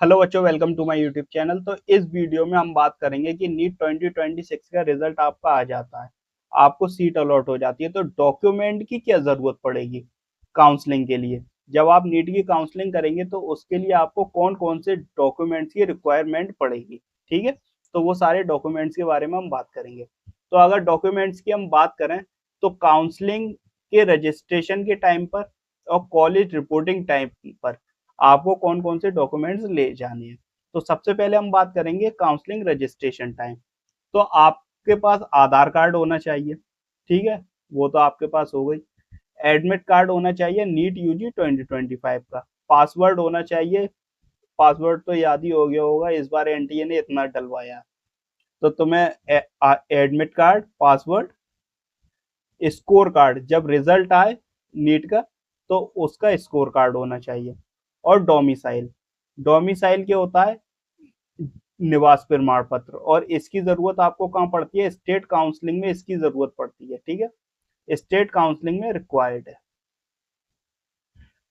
Hello बच्चों, welcome to my YouTube channel. तो इस वीडियो में हम बात करेंगे कि नीट 2026 का रिजल्ट आपका आ जाता है, आपको सीट अलॉट हो जाती है, तो डॉक्यूमेंट की क्या जरूरत पड़ेगी काउंसलिंग के लिए। जब आप नीट की काउंसलिंग करेंगे तो उसके लिए आपको कौन कौन से डॉक्यूमेंट्स की रिक्वायरमेंट पड़ेगी, ठीक है। तो वो सारे डॉक्यूमेंट्स के बारे में हम बात करेंगे। तो अगर डॉक्यूमेंट्स की हम बात करें तो काउंसलिंग के रजिस्ट्रेशन के टाइम पर और कॉलेज रिपोर्टिंग टाइम पर आपको कौन कौन से डॉक्यूमेंट्स ले जाने हैं। तो सबसे पहले हम बात करेंगे काउंसलिंग रजिस्ट्रेशन टाइम। तो आपके पास आधार कार्ड होना चाहिए, ठीक है, वो तो आपके पास हो गई। एडमिट कार्ड होना चाहिए नीट यूजी 2025 का। पासवर्ड होना चाहिए, पासवर्ड तो याद ही हो गया होगा, इस बार एनटीए ने इतना डलवाया। तो तुम्हें admit card, password, score card, जब रिजल्ट आए नीट का तो उसका स्कोर कार्ड होना चाहिए। और डोमिसाइल, डोमिसाइल क्या होता है, निवास प्रमाण पत्र। और इसकी जरूरत आपको कहाँ पड़ती है, स्टेट काउंसलिंग में इसकी जरूरत पड़ती है, ठीक है, स्टेट काउंसलिंग में रिक्वायर्ड है।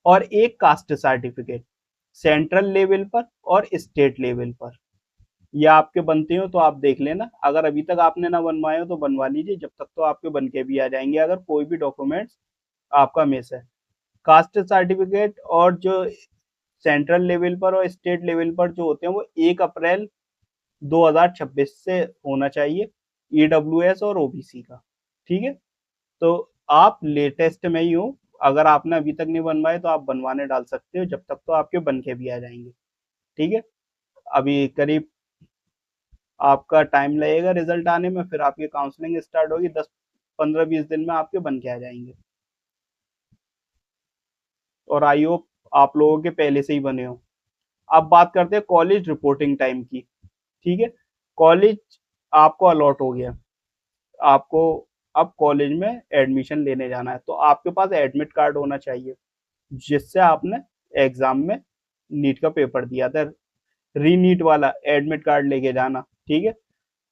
और एक कास्ट सर्टिफिकेट सेंट्रल लेवल पर और स्टेट लेवल पर, ये आपके बनते हो तो आप देख लेना। अगर अभी तक आपने ना बनवाए हो तो बनवा लीजिए, जब तक तो आपके बन के भी आ जाएंगे अगर कोई भी डॉक्यूमेंट्स आपका मिस है। कास्ट सर्टिफिकेट और जो सेंट्रल लेवल पर और स्टेट लेवल पर जो होते हैं वो 1 अप्रैल 2026 से होना चाहिए, ईडब्ल्यूएस और ओबीसी का, ठीक है। तो आप लेटेस्ट में ही हो, अगर आपने अभी तक नहीं बनवाए तो आप बनवाने डाल सकते हो, जब तक तो आपके बन के भी आ जाएंगे, ठीक है। अभी करीब आपका टाइम लगेगा रिजल्ट आने में, फिर आपकी काउंसलिंग स्टार्ट होगी, 10-15-20 दिन में आपके बन के आ जाएंगे। और आई होप आप लोगों के पहले से ही बने हो। अब बात करते हैं कॉलेज रिपोर्टिंग टाइम की, ठीक है। कॉलेज आपको अलॉट हो गया, आपको अब कॉलेज में एडमिशन लेने जाना है, तो आपके पास एडमिट कार्ड होना चाहिए जिससे आपने एग्जाम में नीट का पेपर दिया था। री नीट वाला एडमिट कार्ड लेके जाना, ठीक है।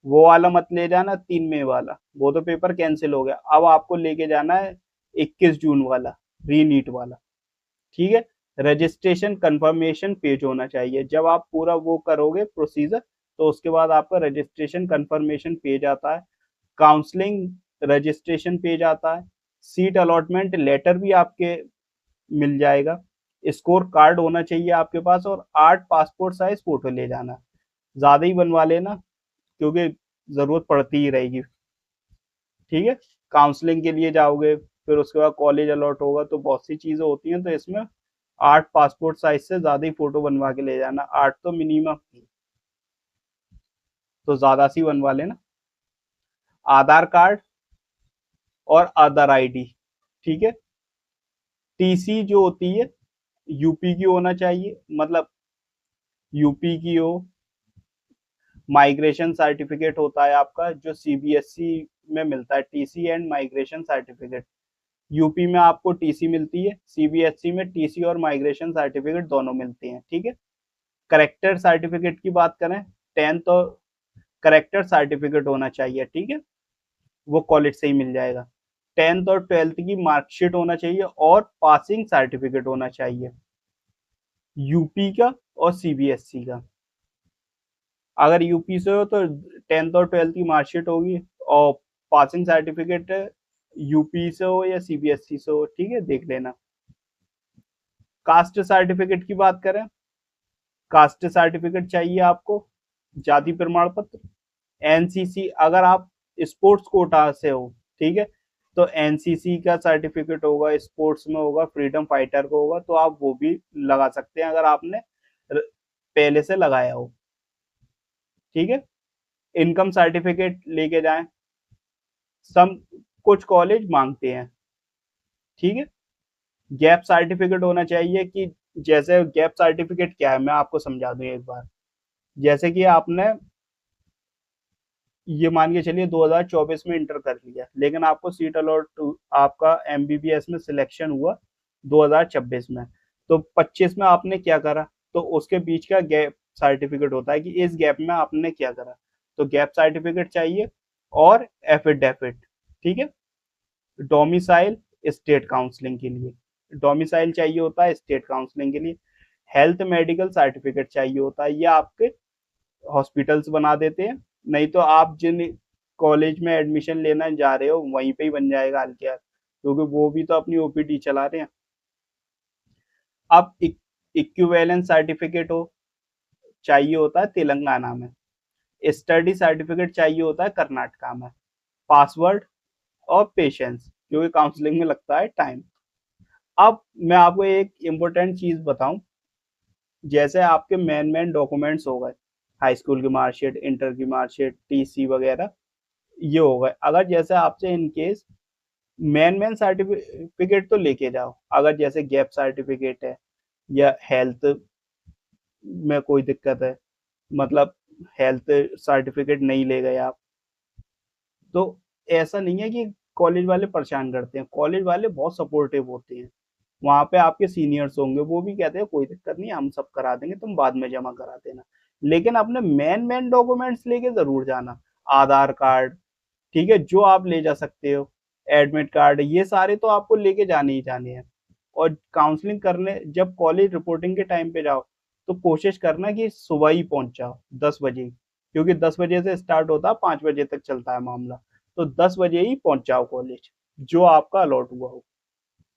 वो वाला मत ले जाना 3 मई वाला, वो तो पेपर कैंसिल हो गया। अब आपको लेके जाना है 21 जून वाला, री नीट वाला, ठीक है। रजिस्ट्रेशन कंफर्मेशन पेज होना चाहिए, जब आप पूरा वो करोगे प्रोसीजर तो उसके बाद आपका रजिस्ट्रेशन कंफर्मेशन पेज आता है, काउंसलिंग रजिस्ट्रेशन पेज आता है, सीट अलॉटमेंट लेटर भी आपके मिल जाएगा, स्कोर कार्ड होना चाहिए आपके पास, और 8 पासपोर्ट साइज फोटो ले जाना। ज्यादा ही बनवा लेना क्योंकि जरूरत पड़ती ही रहेगी, ठीक है। काउंसलिंग के लिए जाओगे, फिर उसके बाद कॉलेज अलॉट होगा, तो बहुत सी चीजें होती हैं, तो इसमें 8 पासपोर्ट साइज से ज्यादा ही फोटो बनवा के ले जाना, 8 तो मिनिमम, तो ज्यादा सी बनवा लेना। आधार कार्ड और अदर आईडी, ठीक है। टीसी जो होती है यूपी की होना चाहिए, मतलब यूपी की हो। माइग्रेशन सर्टिफिकेट होता है आपका जो सीबीएसई में मिलता है, TC and migration certificate. UP में आपको टीसी मिलती है, सीबीएसई में टीसी और माइग्रेशन सर्टिफिकेट दोनों मिलते हैं, ठीक है। करेक्टर सर्टिफिकेट की बात करें, 10th और करेक्टर सर्टिफिकेट होना चाहिए, ठीक है, वो कॉलेज से ही मिल जाएगा। 10th और 12th की मार्कशीट होना चाहिए और पासिंग सर्टिफिकेट होना चाहिए, यूपी का और सीबीएसई का। अगर यूपी से हो तो 10th और 12th की मार्कशीट होगी, और पासिंग सर्टिफिकेट यूपी से हो या सीबीएसई से हो, ठीक है, देख लेना। कास्ट सर्टिफिकेट की बात करें, कास्ट सर्टिफिकेट चाहिए आपको, जाति प्रमाण पत्र, एनसीसी, अगर आप स्पोर्ट्स कोटा से हो, ठीक है, तो एनसीसी का सर्टिफिकेट होगा, स्पोर्ट्स में होगा, फ्रीडम फाइटर का होगा, तो आप वो भी लगा सकते हैं अगर आपने पहले से लगाया हो, ठीक है। इनकम सर्टिफिकेट लेके जाएं, सम कुछ कॉलेज मांगते हैं, ठीक है। गैप सर्टिफिकेट होना चाहिए, कि जैसे गैप सर्टिफिकेट क्या है मैं आपको समझा दूं एक बार। जैसे कि आपने ये मान के चलिए 2024 में इंटर कर लिया, लेकिन आपको सीट अलॉट, आपका एमबीबीएस में सिलेक्शन हुआ 2026 में, तो 25 में आपने क्या करा, तो उसके बीच का गैप सर्टिफिकेट होता है कि इस गैप में आपने क्या करा, तो गैप सर्टिफिकेट चाहिए। और एफिडेविट, ठीक है। डोमिसाइल स्टेट काउंसलिंग के लिए, डोमिसाइल चाहिए होता है स्टेट काउंसलिंग के लिए। हेल्थ मेडिकल सर्टिफिकेट चाहिए होता है, ये आपके हॉस्पिटल्स बना देते हैं, नहीं तो आप जिन कॉलेज में एडमिशन लेना जा रहे हो वहीं पे ही बन जाएगा हाल के हाल, क्योंकि वो भी तो अपनी ओपीडी चला रहे हैं। अब इक्विवेलेंस सर्टिफिकेट हो चाहिए होता है तेलंगाना में, स्टडी सर्टिफिकेट चाहिए होता है कर्नाटका में, पासवर्ड और पेशेंस, क्योंकि काउंसलिंग में लगता है टाइम। अब मैं आपको एक इम्पोर्टेंट चीज बताऊं, जैसे आपके मेन डॉक्यूमेंट्स हो गए, हाई स्कूल की मार्कशीट, इंटर की मार्कशीट, टीसी वगैरह, ये हो गए। अगर जैसे आपसे इन केस मेन सर्टिफिकेट तो लेके जाओ, अगर जैसे गैप सर्टिफिकेट है या हेल्थ में कोई दिक्कत है, मतलब हेल्थ सर्टिफिकेट नहीं ले गए आप, तो ऐसा नहीं है कि कॉलेज वाले परेशान करते हैं, कॉलेज वाले बहुत सपोर्टिव होते हैं। वहाँ पे आपके सीनियर्स होंगे, वो भी कहते हैं कोई दिक्कत नहीं, हम सब करा देंगे, तुम बाद में जमा करा देना। लेकिन अपने मेन डॉक्यूमेंट्स लेके जरूर जाना, आधार कार्ड, ठीक है, जो आप ले जा सकते हो, एडमिट कार्ड, ये सारे तो आपको लेके जाने ही जाने हैं। और काउंसलिंग करने जब कॉलेज रिपोर्टिंग के टाइम पे जाओ, तो कोशिश करना कि सुबह ही पहुंच जाओ 10 बजे, क्योंकि 10 बजे से स्टार्ट होता है, 5 बजे तक चलता है मामला। तो 10 बजे ही पहुंच जाओ कॉलेज, जो आपका अलॉट हुआ हो,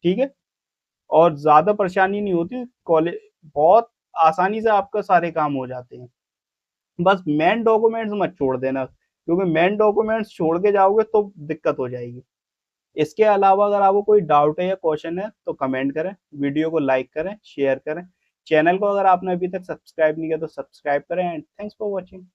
ठीक है। और ज्यादा परेशानी नहीं होती, कॉलेज बहुत आसानी से आपका सारे काम हो जाते हैं। बस मेन डॉक्यूमेंट्स मत छोड़ देना, क्योंकि मेन डॉक्यूमेंट्स छोड़ के जाओगे तो दिक्कत हो जाएगी। इसके अलावा अगर आपको कोई डाउट है या क्वेश्चन है तो कमेंट करें, वीडियो को लाइक करें, शेयर करें, चैनल को अगर आपने अभी तक सब्सक्राइब नहीं किया तो सब्सक्राइब करें, एंड थैंक्स फॉर वॉचिंग।